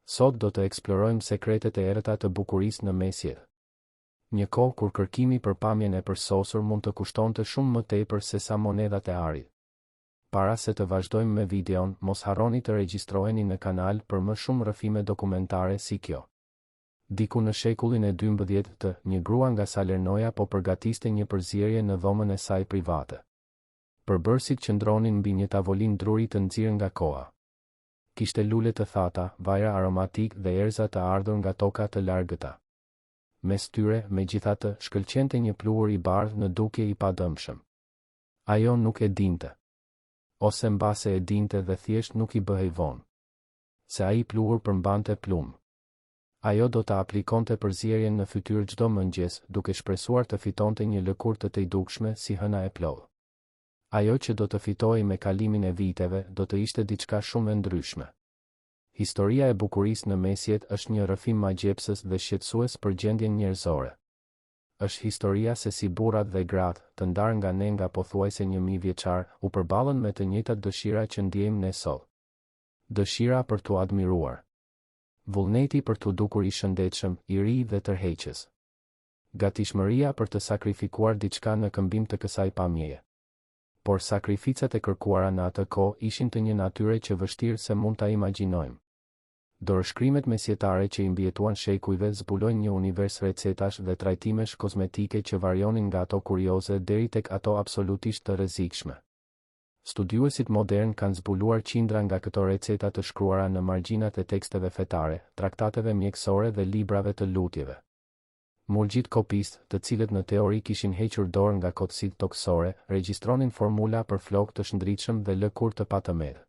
Sot do të eksplorojmë sekretet e errëta të bukurisë në mesjet. Një kohë kur kërkimi për pamjen e përsosur mund të kushtonte shumë më tepër se sa monedat e arit. Para se të vazhdojmë me videon, mos harroni të regjistroheni në kanal për më shumë rrëfime dokumentare si kjo. Diku në shekullin e 12 një grua nga Salernoja po përgatiste një përzierje në dhomën e saj private. Përbërësit qëndronin mbi një tavolinë druri të nxirë nga koha. Kishte lule të thata, vajra aromatik dhe erza të ardhur nga toka të largëta. Mes tyre, megjithatë, shkëlqente një pluhur i bardhë në dukje i padëmshëm. Ajo nuk e dinte. Ose mbase e dinte dhe thjesht nuk i bëhej vonë. Se ai pluhur përmbante plumë. Ajo do të aplikonte përzierjen në fytyrë çdo mëngjes, duke shpresuar të fitonte një lëkurë të dukshme si hëna e plodh. Ajo që do të fitojë me kalimin e viteve do të ishte diçka shumë e ndryshme. Historia e bukurisë në mesjet është një rrëfim magjepsës dhe shqetësues për gjendjen njerëzore. Është historia se si burrat dhe gratë, të ndarë nga ne nga pothuajse 1000 vjeçar, u përballën me të njëjtat dëshira që ndjejmë ne sot. Dëshira për t'u admiruar. Vullneti për t'u dukur i shëndetshëm, i ri dhe tërheqës. Gatishmëria për të sakrifikuar diçka në këmbim të kësaj pamjeje. Por sakrificat e kërkuara në atë kohë ishin të një natyre që vështirë se mund ta imagjinojmë. Dorëshkrimet mesjetare që i mbietuan shekujve zbulojnë një univers recetash dhe trajtimesh kozmetike që varionin nga ato kurioze deri tek ato absolutisht të rrezikshme. Studiuesit modern kanë zbuluar qindra nga këto receta të shkruara në margjinat e teksteve fetare, traktateve mjekësore dhe librave të lutjeve. Murgjit kopist, të cilët në teori kishin hequr dorë nga kotësitë toksore, regjistronin formula për flokë të shndritshëm dhe lëkurë të patëmedh.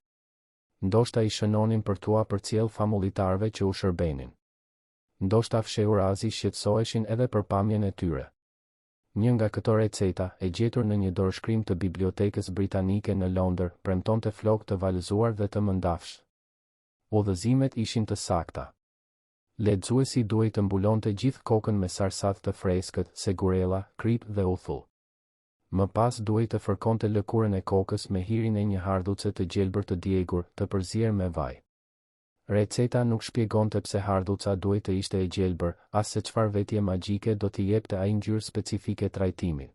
Ndoshta i shënonin për tua përcjell famullitarëve që u shërbenin. Ndoshta fshehurazi shqetësoheshin edhe për pamjen e tyre. Një nga këto receta, e gjetur në një dorëshkrim të Bibliotekës Britanike në Londër, premtonte flokë të valëzuar dhe të mëndafsh. Udhëzimet ishin të sakta. Lexuesi duhej të mbulonte gjithë kokën me sarsat të freskët, segurella, krip dhe uthull. Më pas duhej të fërkonte lëkurën e kokës me hirin e një hardhuce të gjelbër të djegur, të përzier me vaj. Receta nuk shpjegonte pse hardhuca duhej të ishte e gjelbër, as se çfarë vetje magjike do t'i jepte ai ngjyrë specifike trajtimit.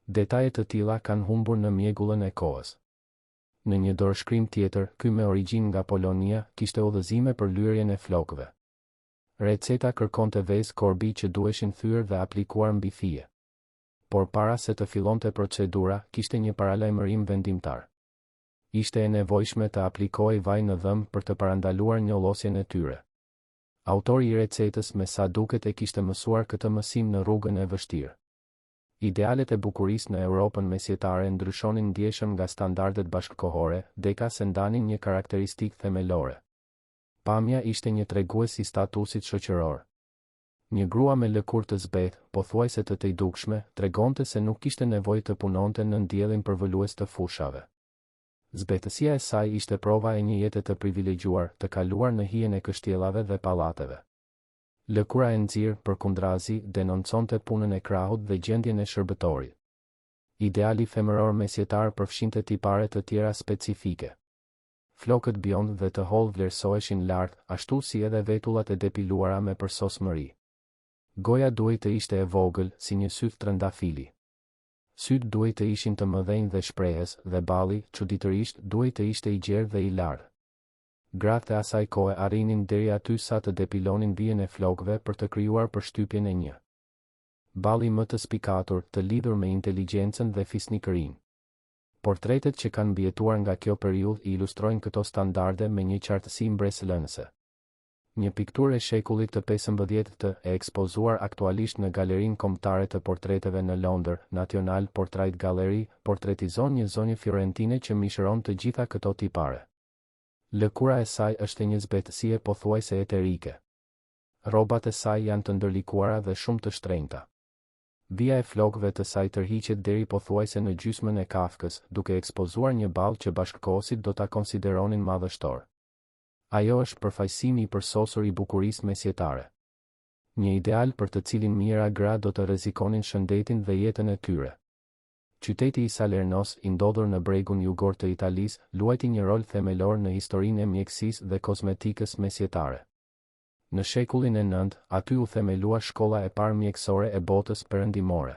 Detaje të tilla kanë humbur në mjegullën e kohës. Në një dorëshkrim tjetër, ky me origjinë nga Polonia, kishte udhëzime për lyerjen e flokëve. Receta kërkonte vezë korbi që duheshin thyer dhe aplikuar mbi fije. Por para se të fillonte procedura, kishte një paralajmërim vendimtar. Ishte e nevojshme të aplikojë vaj në dhëmbë për të parandaluar njollosjen e tyre. Autori i recetës me sa duket e kishte mësuar këtë mësim në rrugën e vështirë. Idealet e bukurisë në Europën mesjetare ndryshonin ndjeshëm nga standardet bashkëkohore, deka se ndanin një karakteristikë themelore. Pamja ishte një tregues i statusit shoqëror. Një grua me lëkurë të zbehtë, pothuajse të dukshme, tregonte se nuk kishte nevojë të punonte në ndjellin përvolues të fushave. Zbehtësia e saj ishte prova e një jete të privilegjuar, të kaluar në hijen e kështjellave dhe pallateve. Lëkura e nxirr, përkundrazi, denonconte punën e krahut dhe gjendjen e shërbëtorit. Ideali femëror mesjetar përfshinte tipare të tjera specifike. Flokët bjond dhe të hollë vlerësoheshin lart, ashtu si edhe vetullat e depiluara me përsosmëri. Goja duhej të ishte e vogël, si një syth trëndafili. Sytë duhej të ishin të mëdhenj dhe shprehës, dhe balli, çuditërisht, duhej të ishte i gjerë dhe i lartë. Gratë e asaj kohe arrinin deri aty sa të depilonin vijën e flokëve për të krijuar përshtypjen e një balli më të spikatur, të lidhur me inteligjencën dhe fisnikërinë. Portretet që kanë mbietuar nga kjo periudhë ilustrojnë këto standarde me një qartësi mbresëlënëse. Një pikturë e shekullit të 15 të e ekspozuar aktualisht në galerinë kombëtare të portreteve në Londër, National Portrait Gallery, portretizon një zonjë fiorentine që mishëron të gjitha këto tipare. Lëkura e saj është një zbehtësie pothuajse eterike. Rrobat e saj janë të ndërlikuara dhe shumë të shtrenjta. Vija e flokëve të saj tërhiqet deri pothuajse në gjysmën e kafkës, duke ekspozuar një ballë që bashkëkohësit do ta konsideronin madhështor. Ajo është përfaqësimi i përsosur i bukurisë mesjetare. Një ideal për të cilin mijëra gra do të rrezikonin shëndetin dhe jetën e tyre. Qyteti i Salernos, i ndodhur në bregun jugor të Italisë, luajti një rol themelor në historinë e mjekësisë dhe kozmetikës mesjetare. Në shekullin e 9, aty u themelua shkolla e parë mjekësore e botës perëndimore.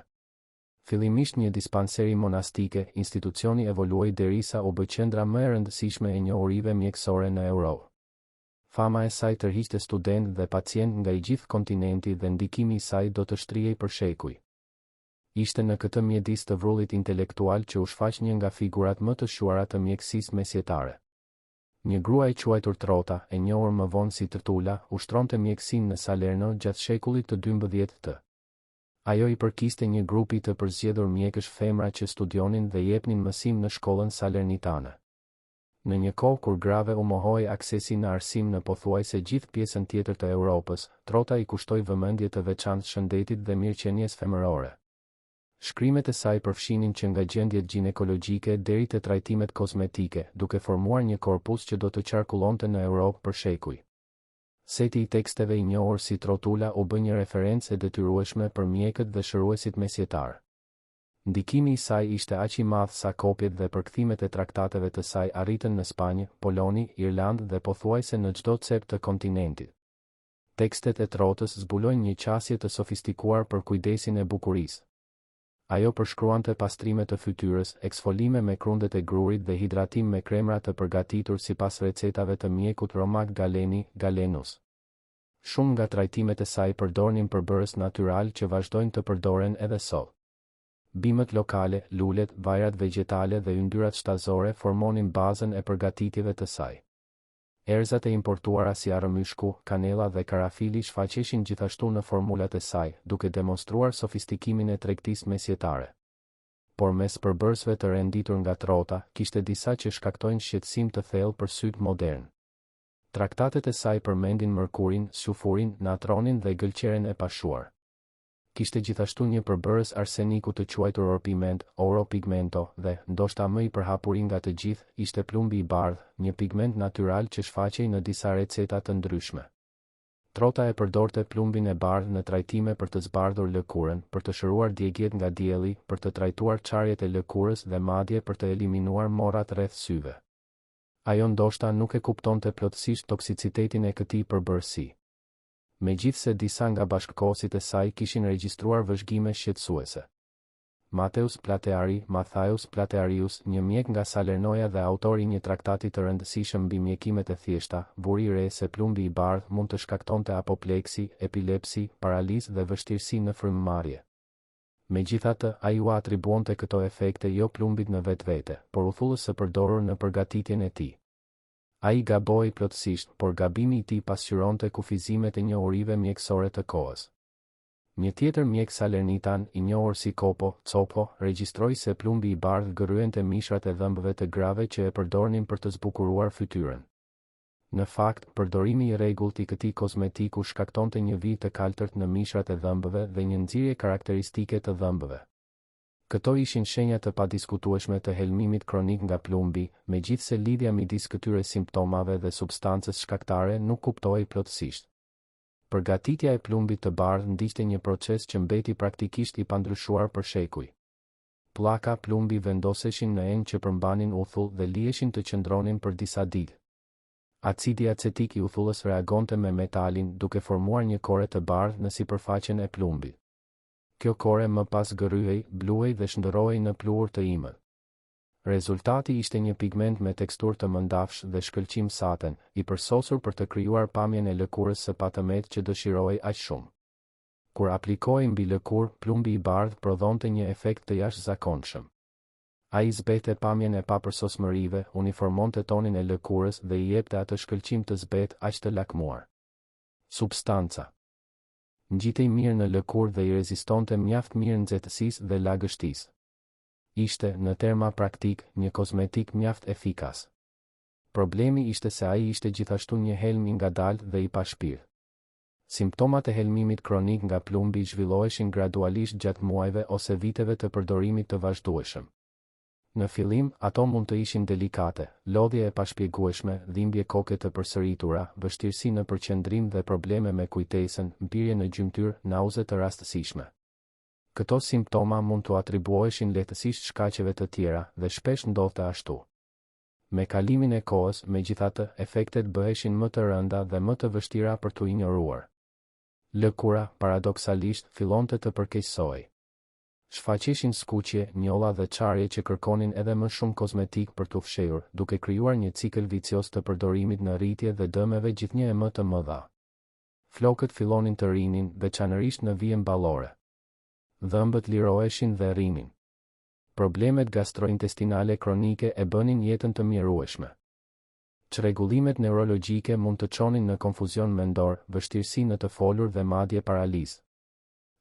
Fillimisht një dispanseri monastike, institucioni evoluoi derisa u bë qendra më e rëndësishme e njohurive mjekësore në Europë. Fama e saj tërhiqte studentë dhe pacient nga i gjithë kontinenti dhe ndikimi i saj do të shtrihej për shekuj. Ishte në këtë mjedis të vrullit intelektual që u shfaq një nga figurat më të shuara të mjekësisë mesjetare. Një grua e quajtur Trota, e njohur më vonë si Tertulla, ushtronte mjekësinë në Salerno gjatë shekullit të 12 të. Ajo i përkiste një grupi të përzgjedhur mjekësh femra që studionin dhe jepnin mësim në shkollën salernitane. Në një kohë kur grave u mohoi aksesi në arsim në pothuajse gjithë pjesën tjetër të Europës, Trota i kushtoi vëmendje të veçantë shëndetit dhe mirëqenies femërore. Shkrimet e saj përfshinin që nga gjendjet ginekologjike deri te trajtimet kozmetike, duke formuar një korpus që do të qarkullonte në Europë për shekuj. Seti i teksteve i njohur si Trotula u bë një referencë e detyrueshme për mjekët dhe shëruesit mesjetar. Ndikimi i saj ishte aq i madh sa kopjet dhe përkthimet e traktateve të saj arritën në Spanjë, Poloni, Irlandë dhe pothuajse në çdo cep të kontinentit. Tekstet e Trotës zbulojnë një qasje të sofistikuar për kujdesin e bukurisë. Ajo përshkruante pastrime të fytyrës, eksfolime me krundet e grurit dhe hidratim me kremra të përgatitur sipas recetave të mjekut Romak Galeni, Galenus. Shumë nga trajtimet e saj përdornin përbërës natyral që vazhdojnë të përdoren edhe sot. Bimët lokale, lulet, vajrat vegetale dhe yndyrat shtazore formonin bazën e përgatitjeve të saj. Erëzat e importuara si arrëmyshku, kanela dhe karafili shfaqeshin gjithashtu në formulat e saj, duke demonstruar sofistikimin e tregtisë mesjetare. Por mes përbërësve të renditur nga Trota, kishte disa që shkaktojnë shqetësim të thellë për sytë modern. Traktatet e saj përmendin mërkurin, sulfurin, natronin dhe gëlqeren e pashuar. Kishte gjithashtu një përbërës arseniku të quajtur orpiment, oropigmento, dhe, ndoshta më i përhapur nga të gjithë, ishte plumbi i bardhë, një pigment natyral që shfaqej në disa receta të ndryshme. Trota e përdorte plumbin e bardhë në trajtime për të zbardhur lëkurën, për të shëruar djegjet nga dielli, për të trajtuar çarjet e lëkurës dhe madje për të eliminuar morrat rreth syve. Ajo ndoshta nuk e kuptonte plotësisht toksicitetin e këtij përbërësi. Megjithse disa nga bashkëkohësit e saj kishin regjistruar vëzhgime shqetësuese. Mateus Plateari, Matthaius Platearius, një mjek nga Salernoja dhe autori një traktati të rëndësishëm mbi mjekimet e thjeshta, buri re se plumbi i bardhë mund të shkaktonte apopleksi, epilepsi, paralizë dhe vështirësi në frymëmarrje. Megjithatë, ai u atribuonte këto efekte jo plumbit në vetvete, por uthullës së përdorur në përgatitjen e tij. Ai gaboi plotësisht, por gabimi i tij pasqyronte kufizimet e njohurive mjekësore të kohës. Një tjetër mjek salernitan, i njohur si Copo, regjistroi se plumbi i bardhë gërryente mishrat e dhëmbëve të grave që e përdornin për të zbukuruar fytyrën. Në fakt, përdorimi i rregullt i këtij kozmetiku shkaktonte një vijë të kaltërt në mishrat e dhëmbëve dhe një nxirje karakteristike të dhëmbëve. Këto ishin shenja të padiskutueshme të helmimit kronik nga plumbi, megjithse lidhja midis këtyre simptomave dhe substancës shkaktare nuk kuptohej plotësisht. Përgatitja e plumbit të bardhë ndiqte një proces që mbeti praktikisht i pandryshuar për shekuj. Pllaka plumbi vendoseshin në enë që përmbanin uthull dhe liheshin të qëndronin për disa ditë. Acidi acetik i uthullës reagonte me metalin duke formuar një kore të bardhë në sipërfaqen e plumbit. Kjo kore më pas gërryhej, bluhej dhe shndërrohej në pluhur të imët. Rezultati ishte një pigment me teksturë të mëndafsh dhe shkëlqim saten, i përsosur për të krijuar pamjen e lëkurës së patëmet që dëshirohej aq shumë. Kur aplikohej mbi lëkurë, plumbi i bardhë prodhonte një efekt të jashtëzakonshëm. Ai zbete pamjen e papërsosmërive, uniformonte tonin e lëkurës dhe i jepte atë shkëlqim të zbetë aq të lakmuar. Substanca ngjitej mirë në lëkurë dhe i rezistonte mjaft mirë nxehtësisë dhe lagështisë. Ishte, në terma praktik, një kozmetik mjaft efikas. Problemi ishte se ai ishte gjithashtu një helm i ngadalë dhe i pashpirë. Simptomat e helmimit kronik nga plumbi zhvilloheshin gradualisht gjatë muajve ose viteve të përdorimit të vazhdueshëm. Në fillim, ato mund të ishin delikate, lodhje e pashpjegueshme, dhimbje koke të përsëritura, vështirësi në përqendrim dhe probleme me kujtesën, mbirje në gjymtyr, nauze të rastësishme. Këto simptoma mund të atribuoheshin lehtësisht shkaqeve të tjera dhe shpesh ndodhte ashtu. Me kalimin e kohës, megjithatë, efektet bëheshin më të rënda dhe më të vështira për t'u injoruar. Lëkura, paradoksalisht, fillonte të përkeqësohej. Shfaqeshin skuqje, njolla dhe çarje që kërkonin edhe më shumë kozmetik për t'u fshehur, duke krijuar një cikël vicioz të përdorimit në rritje dhe dëmeve gjithnjë e më të mëdha. Flokët fillonin të rinin, veçanërisht në vijën ballore. Dhëmbët liroheshin dhe rrinin. Problemet gastrointestinale kronike e bënin jetën të mjerueshme. Çrregullimet neurologjike mund të çonin në konfuzion mendor, vështirësi në të folur dhe madje paralizë.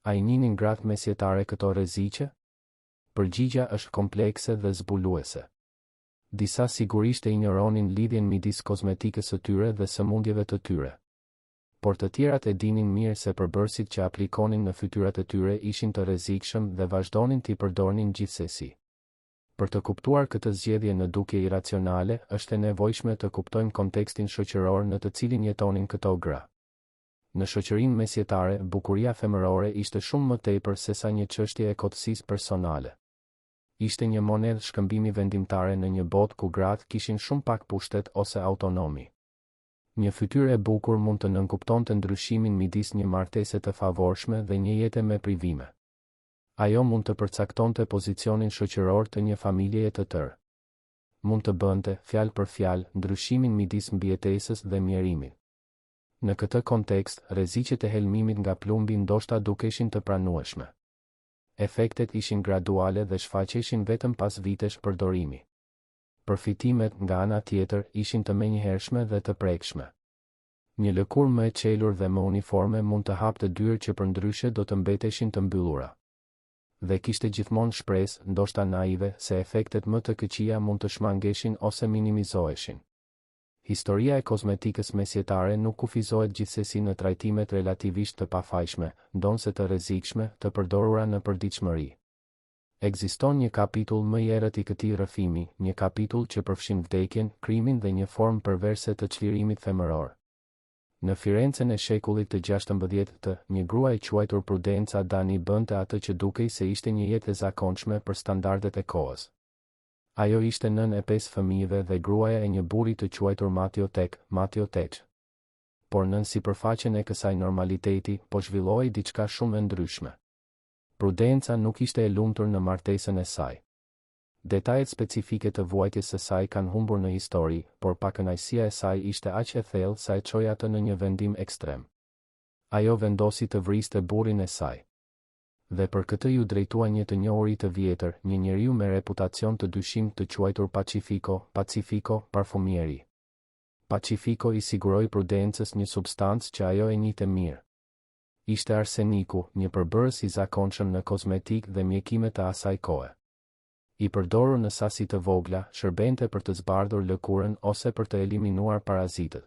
A i njinin gratë mesjetare këto rreziqe? Përgjigja është komplekse dhe zbuluese. Disa sigurisht e injoronin lidhjen midis kozmetikës së tyre dhe sëmundjeve të tyre. Por të tjerat e dinin mirë se përbërësit që aplikonin në fytyrat e tyre ishin të rrezikshëm dhe vazhdonin t'i përdornin gjithsesi. Për të kuptuar këtë zgjedhje në dukje iracionale, është e nevojshme të kuptojmë kontekstin shoqëror në të cilin jetonin këto gra. Në shoqërinë mesjetare, bukuria femërore ishte shumë më tepër se sa një çështje e kotësisë personale. Ishte një monedhë shkëmbimi vendimtare në një botë ku gratë kishin shumë pak pushtet ose autonomi. Një fytyrë e bukur mund të nënkuptonte ndryshimin midis një martese të favorshme dhe një jete me privime. Ajo mund të përcaktonte pozicionin shoqëror të një familjeje të tërë. Mund të bënte, fjalë për fjalë, ndryshimin midis mbijetesës dhe mjerimit. Në këtë kontekst, rreziqet e helmimit nga plumbi ndoshta dukeshin të pranueshme. Efektet ishin graduale dhe shfaqeshin vetëm pas vitesh përdorimi. Përfitimet, nga ana tjetër, ishin të menjëhershme dhe të prekshme. Një lëkurë më e çelur dhe më uniforme mund të hapte dyrë që përndryshe do të mbeteshin të mbyllura. Dhe kishte gjithmonë shpresë, ndoshta naive, se efektet më të këqija mund të shmangeshin ose minimizoheshin. Historia e kozmetikës mesjetare nuk kufizohet gjithsesi në trajtimet relativisht të pafajshme, ndonse të rrezikshme, të përdorura në përditshmëri. Ekziston një kapitull më i errët i këtij rrëfimi, një kapitull që përfshin vdekjen, krimin dhe një formë perverse të çlirimit femëror. Në Firencen e shekullit të 16, një grua e quajtur Prudenca Dani bënte atë që dukej se ishte një jetë e zakonshme për standardet e kohës. Ajo ishte nën e 5 fëmijëve dhe gruaja e një burri të quajtur Matio Tech. Por nën sipërfaqen e kësaj normaliteti, po zhvillohej diçka shumë e ndryshme. Prudenca nuk ishte e lumtur në martesën e saj. Detajet specifike të vuajtjes së saj kanë humbur në histori, por pakënaqësia e saj ishte aq e thellë sa e çoi atë në një vendim ekstrem. Ajo vendosi të vriste burrin e saj. Dhe për këtë ju drejtua një të njohurit të vjetër, një njeriu me reputacion të dyshim të quajtur Pacifico, parfumieri. Pacifico i siguroi Prudencës një substancë që ajo e njihte mirë. Ishte arseniku, një përbërës i zakonshëm në kozmetik dhe mjekime të asaj kohe. I përdorur në sasi të vogla, shërbente për të zbardhur lëkurën ose për të eliminuar parazitët.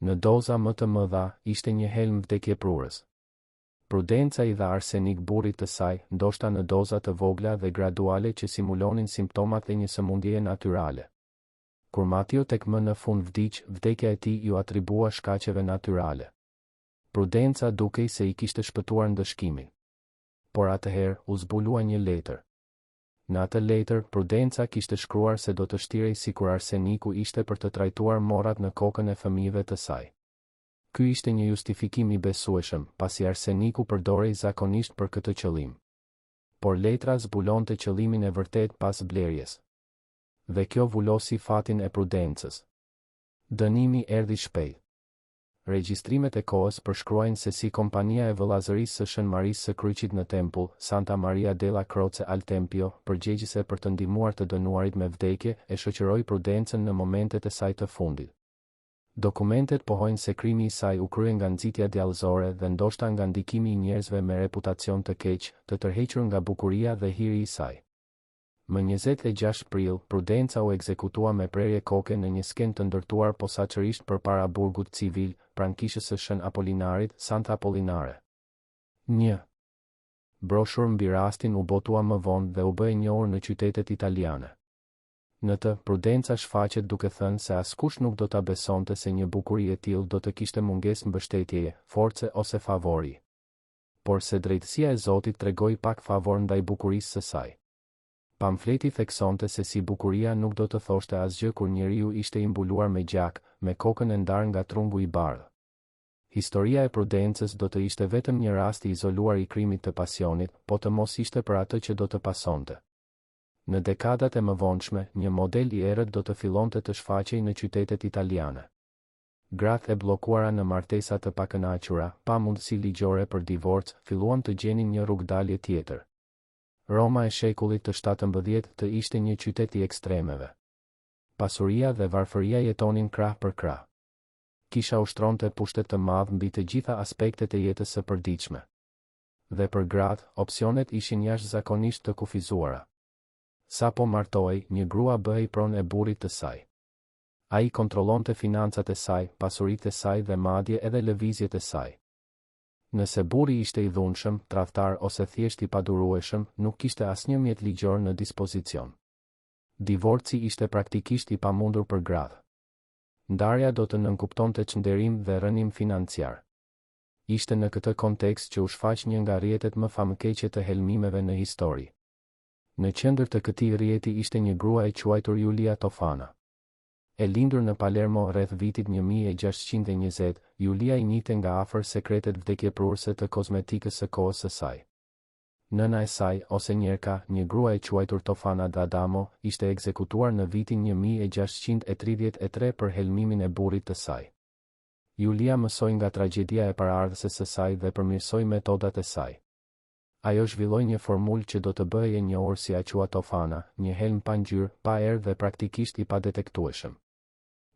Në doza më të mëdha, ishte një helm vdekjeprurës. Prudenca i dha arsenik burrit të saj, ndoshta në doza të vogla dhe graduale që simulonin simptomat e një sëmundjeje natyrale. Kur Matio Tech më në fund vdiq, vdekja e tij ju atribua shkaqeve natyrale. Prudenca dukej se i kishte shpëtuar ndëshkimin. Por atëherë u zbulua një letër. Në atë letër, Prudenca kishte shkruar se do të shtirej sikur arseniku ishte për të trajtuar morrat në kokën e fëmijëve të saj. Ky ishte një justifikim i besueshëm, pasi arseniku përdorej zakonisht për këtë qëllim. Por letra zbulonte qëllimin e vërtet pas blerjes. Dhe kjo vullosi fatin e Prudencës. Dënimi erdhi shpejt. Regjistrimet e kohës përshkruajnë se si kompania e vëllazërisë së Shën Marisë së Kryqit në tempull, Santa Maria della Croce al Tempio, përgjegjëse për të ndihmuar të dënuarit me vdekje, e shoqëroi Prudencën në momentet e saj të fundit. Dokumentet pohojnë se krimi i saj u krye nga nxitja djallëzore dhe ndoshta nga ndikimi i njerëzve me reputacion të keq, të tërhequr nga bukuria dhe hiri i saj. Më 26 prill, Prudenca u ekzekutua me prerje koke në një skenë të ndërtuar posaçërisht përpara burgut civil, pranë kishës së Shën Apolinarit, Santa Apollinare. 1. Broshur mbi rastin u botua më vonë dhe u bë e njohur në qytetet italiane. Në të, Prudenca shfaqet duke thënë se askush nuk do ta besonte se një bukuri e tillë do të kishte mungesë mbështetjeje, force ose favori. Por se drejtësia e Zotit tregoi pak favor ndaj bukurisë së saj. Pamfleti theksonte se si bukuria nuk do të thoshte asgjë kur njeriu ishte i mbuluar me gjak, me kokën e ndarë nga trumbu i bardhë. Historia e Prudencës do të ishte vetëm një rast i izoluar i krimit të pasionit, po të mos ishte për atë që do të pasonte. Në dekadat e mëvonshme, një model i errët do të fillonte të shfaqej në qytetet italiane. Gratë e bllokuara në martesa të pakënaqura, pa mundësi ligjore për divorc, filluan të gjenin një rrugdalje tjetër. Roma e shekullit të 17 të ishte një qytet i ekstremeve. Pasuria dhe varfëria jetonin krah për krah. Kisha ushtronte pushtet të madh mbi të gjitha aspektet e jetës së përditshme. Dhe për gratë, opsionet ishin jashtëzakonisht të kufizuara. Sa po martohej, një grua bëhej pronë e burrit të saj. Ai kontrollonte financat e saj, pasuritë e saj dhe madje edhe lëvizjet e saj. Nëse burri ishte i dhunshëm, tradhtar ose thjesht i padurueshëm, nuk kishte asnjë mjet ligjor në dispozicion. Divorci ishte praktikisht i pamundur për gratë. Ndarja do të nënkuptonte çnderim dhe rënim financiar. Ishte në këtë kontekst që u shfaq një nga rrjetet më famëkeqe të helmimeve në histori. Në qendër të këtij rrjeti ishte një grua e quajtur Julia Tofana. E lindur në Palermo rreth vitit 1620, Julia i njihte nga afër sekretet vdekjeprurëse të kozmetikës së kohës së saj. Nëna e saj, ose njerka, një grua e quajtur Tofana d'Adamo, ishte ekzekutuar në vitin 1633 për helmimin e burrit të saj. Julia mësoi nga tragjedia e paraardhëses së saj dhe përmirësoi metodat e saj. Ajo zhvilloi një formulë që do të bëhej e njohur si Aqua Tofana, një helm pa ngjyrë, pa erë dhe praktikisht i padetektueshëm.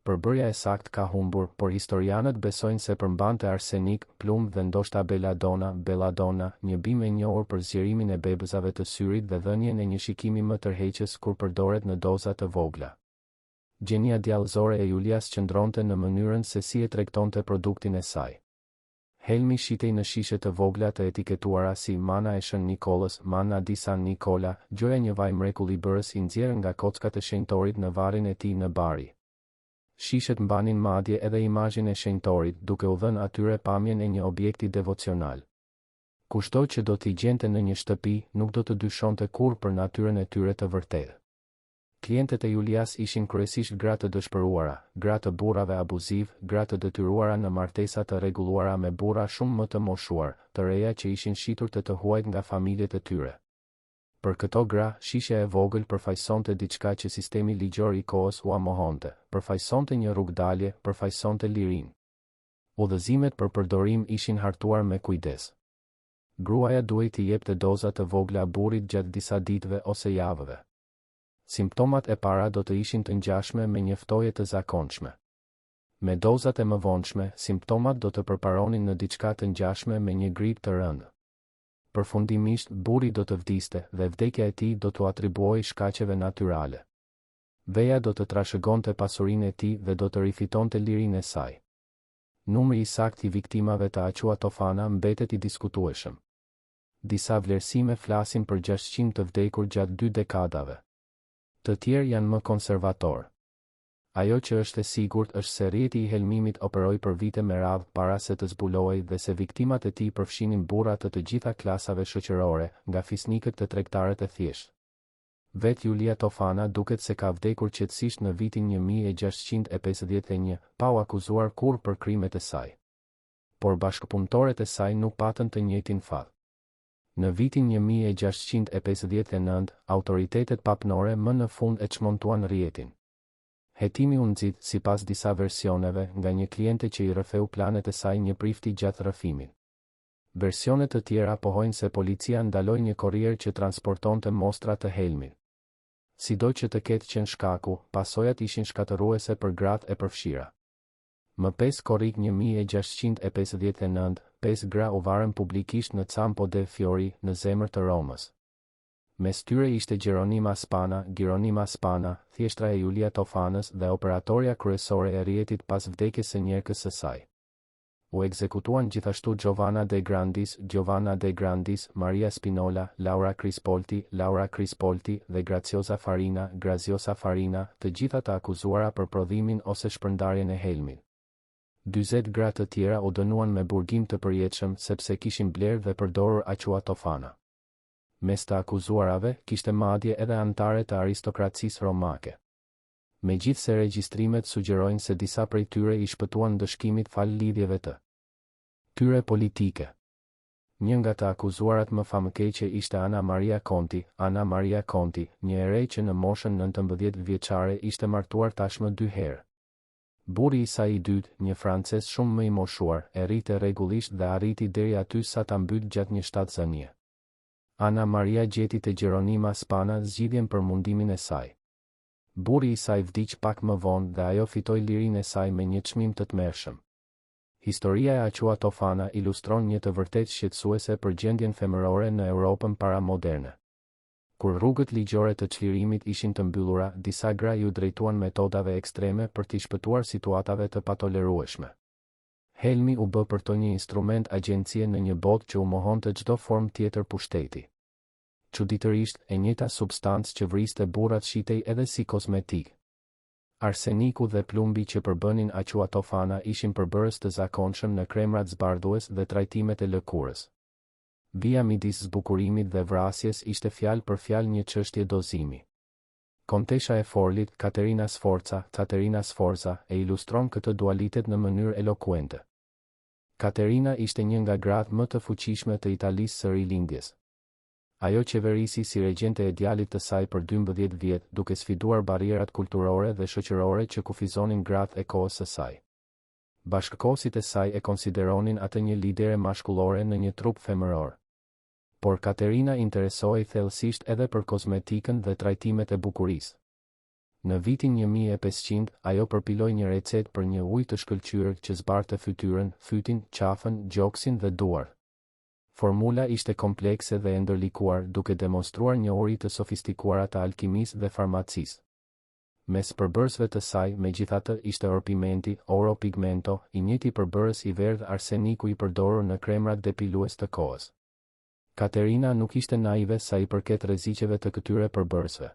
Përbërja e saktë ka humbur, por historianët besojnë se përmbante arsenik, plumë dhe ndoshta belladonna, një bimë e njohur për zgjerimin e bebëzave të syrit dhe dhënien e një shikimi më tërheqës kur përdoret në doza të vogla. Gjenia djallëzore e Julias qëndronte në mënyrën se si e tregtonte produktin e saj. Helmi shitej në shishe të vogla të etiketuara si Mana e Shën Nikolës, Mana di San Nicola, gjoja një vaj mrekulli bërës i nxjerrë nga kockat e shenjtorit në varrin e tij në Bari. Shishet mbanin madje edhe imazhin e shenjtorit, duke u dhënë atyre pamjen e një objekti devocional. Kushdo që do t'i gjente në një shtëpi, nuk do të dyshonte kurrë për natyrën e tyre të vërtetë. Klientët e Julias ishin kryesisht gra të dëshpëruara, gra të burrave abuziv, gra të detyruara në martesa të rregulluara me burra shumë më të moshuar, të reja që ishin shitur të huajt nga familjet e tyre. Për këto gra, shishja e vogël përfaqësonte diçka që sistemi ligjor i kohës u amohonte, përfaqësonte një rrugdalje, përfaqësonte lirinë. Udhëzimet për përdorim ishin hartuar me kujdes. Gruaja duhej t'i jepte doza të vogla burrit gjatë disa ditëve ose javëve. Simptomat e para do të ishin të ngjashme me një ftoje të zakonshme. Me dozat e mëvonshme, simptomat do të përparonin në diçka të ngjashme me një grip të rëndë. Përfundimisht, burri do të vdiste dhe vdekja e tij do t'u atribuohej shkaqeve natyrale. Veja do të trashëgonte pasurinë e tij dhe do të rifitonte lirinë e saj. Numri i saktë i viktimave të Aqua Tofana mbetet i diskutueshëm. Disa vlerësime flasin për 600 të vdekur gjatë 2 dekadave. Të tjerë janë më konservator. Ajo që është e sigurt është se rrjeti i helmimit operoi për vite me radhë para se të zbulohej dhe se viktimat e tij përfshinin burra të gjitha klasave shoqërore, nga fisnikët të tregtarët e thjeshtë. Vet Julia Tofana duket se ka vdekur qetësisht në vitin 1651, pa u akuzuar kurrë për krimet e saj. Por bashkëpunëtorët e saj nuk patën të njëjtin fat. Në vitin 1659, autoritetet papnore më në fund e çmontuan rrjetin. Hetimi u nxit, sipas disa versioneve, nga një kliente që i rrëfeu planet e saj një prifti gjatë rrëfimit. Versione të tjera pohojnë se policia ndaloi një korrier që transportonte mostra të helmit. Sido që të ketë qenë shkaku, pasojat ishin shkatërruese për gratë e përfshira. Më 5 korrik 1659, 5 gra u varën publikisht në Campo de' Fiori, në zemër të Romës. Mes tyre ishte Gjeronima Spana, thjeshtra e Julia Tofanës dhe operatorja kryesore e rrjetit pas vdekjes së njerëkës së saj. U ekzekutuan gjithashtu Giovanna de Grandis, Maria Spinola, Laura Crispolti dhe Graziosa Farina, të gjitha të akuzuara për prodhimin ose shpërndarjen e helmit. 40 gra të tjera u dënuan me burgim të përjetshëm sepse kishin blerë dhe përdorur Aqua Tofana. Mes të akuzuarave, kishte madje edhe anëtare të aristokracisë romake. Megjithse regjistrimet sugjerojnë se disa prej tyre i shpëtuan dëshkimit fal lidhjeve të tyre politike. Një nga të akuzuarat më famëkeqe ishte Ana Maria Conti. Ana Maria Conti, një ere që në moshën 19 vjeçare ishte martuar tashmë 2 herë. Burri i saj i dytë, një frances shumë më i moshuar, e rrite rregullisht dhe arriti deri aty sa ta mbyt gjatë një shtatzënie. Ana Maria gjeti te Gjeronima Spana zgjidhjen për mundimin e saj. Burri i saj vdiq pak më vonë dhe ajo fitoi lirinë e saj me një çmim të tmerrshëm. Historia e Aqua Tofana ilustron një të vërtet shqetësuese për gjendjen femërore në Europën paramoderne. Kur rrugët ligjore të çlirimit ishin të mbyllura, disa gra ju drejtuan metodave ekstreme për t'i shpëtuar situatave të patolerueshme. Helmi u bë për to një instrument agjencie në një botë që u mohonte çdo formë tjetër pushteti. Çuditërisht, e njëjta substancë që vriste burrat shitej edhe si kozmetik. Arseniku dhe plumbi që përbënin Aqua Tofana ishin përbërës të zakonshëm në kremrat zbardhues dhe trajtimet e lëkurës. Vija midis zbukurimit dhe vrasjes ishte fjalë për fjalë një çështje dozimi. Kontesha e Forlit, Caterina Sforza, e ilustron këtë dualitet në mënyrë elokuente. Caterina ishte një nga gratë më të fuqishme të Italisë së rilindjes. Ajo qeverisi si regjente e djalit të saj për 12 vjet, duke sfiduar barrierat kulturore dhe shoqërore që kufizonin gratë e kohës së saj. Bashkëkohësit e saj e konsideronin atë një lidere mashkullore në një trup femëror. Por Caterina interesoi thellësisht edhe për kozmetikën dhe trajtimet e bukurisë. Në vitin 1500, ajo përpiloi një recetë për një ujë të shkëlqyer që zbarte fytyrën, fytin, qafën, gjoksin dhe duar. Formula ishte komplekse dhe e ndërlikuar, duke demonstruar njohuri të sofistikuara të alkimisë dhe farmacisë. Mes përbërësve të saj, megjithatë, ishte orpimenti, oro pigmento, i njëjti përbërës i verdh arseniku i përdorur në kremrat depilues të kohës. Caterina nuk ishte naive sa i përket rreziqeve të këtyre përbërësve.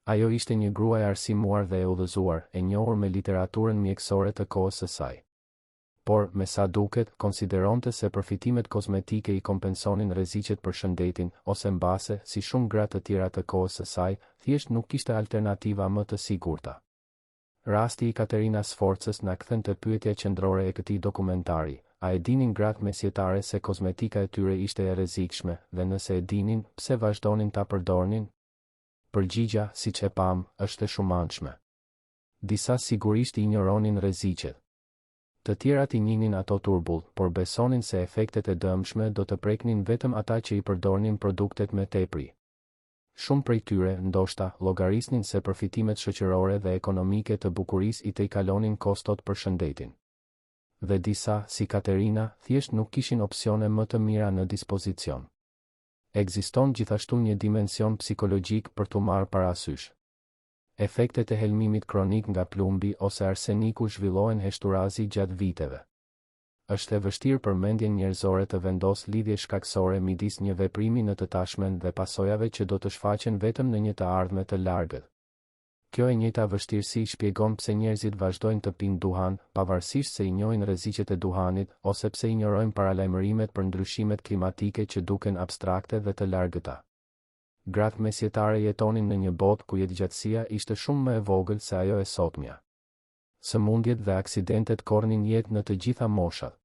Ajo ishte një grua e arsimuar dhe e udhëzuar, e njohur me literaturën mjekësore të kohës së saj. Por, me sa duket, konsideronte se përfitimet kozmetike i kompensonin rreziqet për shëndetin, ose mbase, si shumë gra të tjera të kohës së saj, thjesht nuk kishte alternativa më të sigurta. Rasti i Caterina Sforzës na kthen te pyetja qendrore e këtij dokumentari: a e dinin gratë mesjetare se kozmetika e tyre ishte e rrezikshme, dhe nëse e dinin, pse vazhdonin ta përdornin? Përgjigja, siç e pam, është e shumanshme. Disa sigurisht i injoronin rreziqet. Të tjerat i njihnin ato turbull, por besonin se efektet e dëmshme do të preknin vetëm ata që i përdornin produktet me tepri. Shumë prej tyre, ndoshta, llogarisnin se përfitimet shoqërore dhe ekonomike të bukurisë i t'i kalonin kostot për shëndetin. Dhe disa, si Caterina, thjesht nuk kishin opsione më të mira në dispozicion. Ekziston gjithashtu një dimension psikologjik për t'u marrë parasysh. Efektet e helmimit kronik nga plumbi ose arseniku zhvillohen heshturazi gjatë viteve. Është e vështirë për mendjen njerëzore të vendos lidhje shkaksore midis një veprimi në të tashmen dhe pasojave që do të shfaqen vetëm në një të ardhme të largët. Kjo e njëjta vështirësi shpjegon pse njerëzit vazhdojnë të pinë duhan, pavarësisht se i njohin rreziqet e duhanit, ose pse injorojnë paralajmërimet për ndryshimet klimatike që duken abstrakte dhe të largëta. Gratë mesjetare jetonin në një botë ku jetëgjatësia ishte shumë më e vogël se ajo e sotmja. Sëmundjet dhe aksidentet korrnin jetë në të gjitha moshat.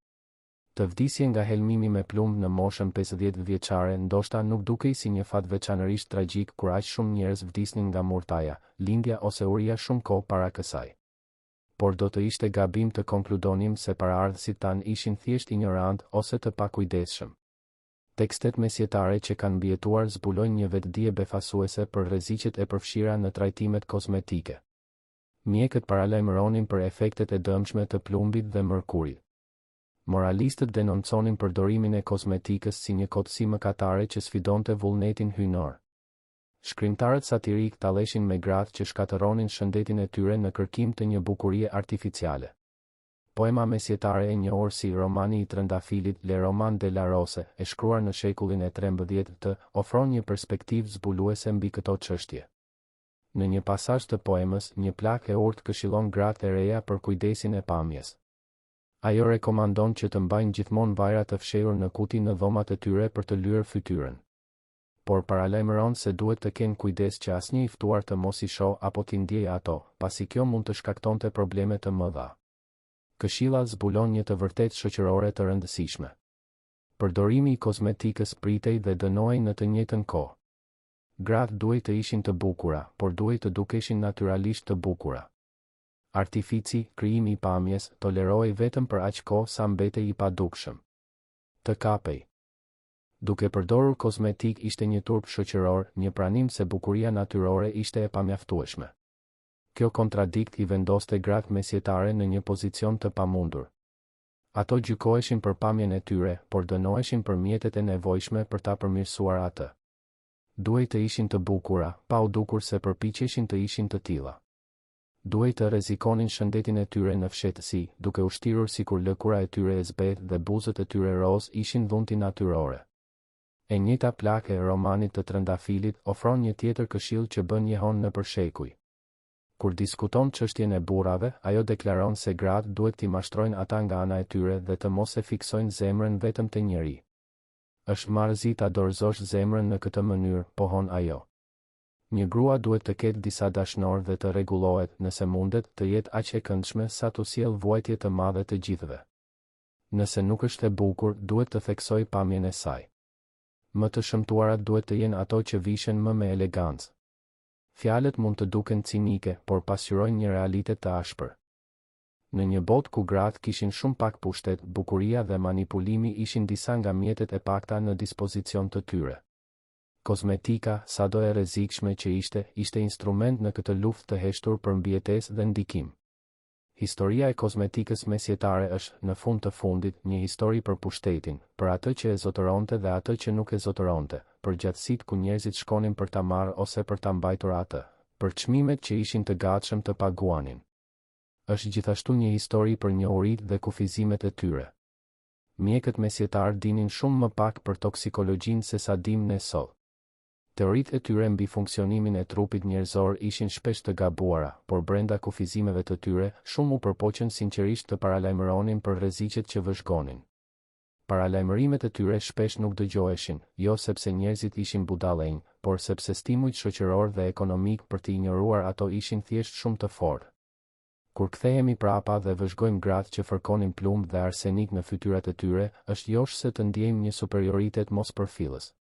Të vdisje nga helmimi me plumb në moshën 50 vjeçare ndoshta nuk dukej si një fat veçanërisht tragjik kur aq shumë njerëz vdisnin nga murtaja, lindja ose uria shumë kohë para kësaj. Por do të ishte gabim të konkludonim se paraardhësit tan ishin thjesht ignorant ose të pakujdesshëm. Tekstet mesjetare që kanë mbijetuar zbulojnë një vetdije befasuese për rreziqet e përfshira në trajtimet kozmetike. Mjekët paralajmëronin për efektet e dëmshme të plumbit dhe mërkurit. Moralistët denonconin përdorimin e kozmetikës si një kotësi mëkatare që sfidonte vullnetin hyjnor. Shkrimtarët satirik talleshin me gratë që shkatëronin shëndetin e tyre në kërkim të një bukurie artificiale. Poema mesjetare e njohur si Romani i Trëndafilit, Le Roman de la Rose, e shkruar në shekullin e 13 ofron një perspektivë zbuluese mbi këto çështje. Në një pasazh të poemës, një plak e urtë këshillon gratë e reja për kujdesin e pamjes. Ajo rekomandon që të mbajnë gjithmonë vajra të fshehur në kuti në dhomat e tyre për të lyer fytyrën. por paralajmëron se duhet të kenë kujdes që asnjë i ftuar të mos i shoh apo t'i ndjejë ato, pasi kjo mund të shkaktonte probleme të mëdha. Këshilla zbulon një të vërtet shoqërore të rëndësishme. Përdorimi i kozmetikës pritej dhe dënohej në të njëjtën kohë. Gratë duhet të ishin të bukura, por duhet të dukeshin natyralisht të bukura. Artifici, krijimi i pamjes, tolerohej vetëm për aq kohë sa mbetej i padukshëm. Të kapej. Duke përdorur kozmetik ishte një turp shoqëror, një pranim se bukuria natyrore ishte e pamjaftueshme. Kjo kontradikt i vendoste gratë mesjetare në një pozicion të pamundur. Ato gjykoheshin për pamjen e tyre, por dënoheshin për mjetet e nevojshme për ta përmirësuar atë. Duhej të ishin të bukura, pa u dukur se përpiqeshin të ishin të tilla. Duhej të rrezikonin shëndetin e tyre në fshehtësi, duke u shtirur sikur lëkura e tyre e zbeth dhe buzët e tyre roz ishin dhunti natyrore. E njëjta plakë e romanit të Trëndafilit ofron një tjetër këshill që bën jehon në përshekuj. Kur diskuton çështjen e burrave, ajo deklaron se gratë duhet t'i mashtrojnë ata nga ana e tyre dhe të mos e fiksojnë zemrën vetëm te njeri. Është marrëzi ta dorëzosh zemrën në këtë mënyrë, pohon ajo. Një grua duhet të ketë disa dashnor dhe të rregullohet, nëse mundet, të jetë aq e këndshme sa të sjellë vuajtje të madhe të gjithëve. Nëse nuk është e bukur, duhet të theksojë pamjen e saj. Më të shëmtuarat duhet të jenë ato që vishen më me elegancë. Fjalët mund të duken cinike, por pasqyrojnë një realitet të ashpër. Në një botë ku gratë kishin shumë pak pushtet, bukuria dhe manipulimi ishin disa nga mjetet e pakta në dispozicion të tyre. Kozmetika, sado e rrezikshme që ishte instrument në këtë luftë të heshtur për mbijetesë dhe ndikim. Historia e kozmetikës mesjetare është, në fund të fundit, një histori për pushtetin, për atë që e zotëronte dhe atë që nuk e zotëronte, për gjatësitë ku njerëzit shkonin për ta marrë ose për ta mbajtur atë, për çmimet që ishin të gatshëm të paguanin. Është gjithashtu një histori për njohuritë dhe kufizimet e tyre. Mjekët mesjetar dinin shumë më pak për toksikologjinë se sa dim ne sot. Teoritë e tyre mbi funksionimin e trupit njerëzor ishin shpesh të gabuara, por brenda kufizimeve të tyre, shumë u përpoqën sinqerisht të paralajmëronin për rreziqet që vëzhgonin. Paralajmërimet e tyre shpesh nuk dëgjoheshin, jo sepse njerëzit ishin budallënj, por sepse stimujt shoqëror dhe ekonomik për të injoruar ato ishin thjesht shumë të fortë. Kur kthehemi prapa dhe vëzhgojmë gratë që fërkonin plumb dhe arsenik në fytyrat e tyre, është josh se të ndjejmë një superioritet mos përfillës.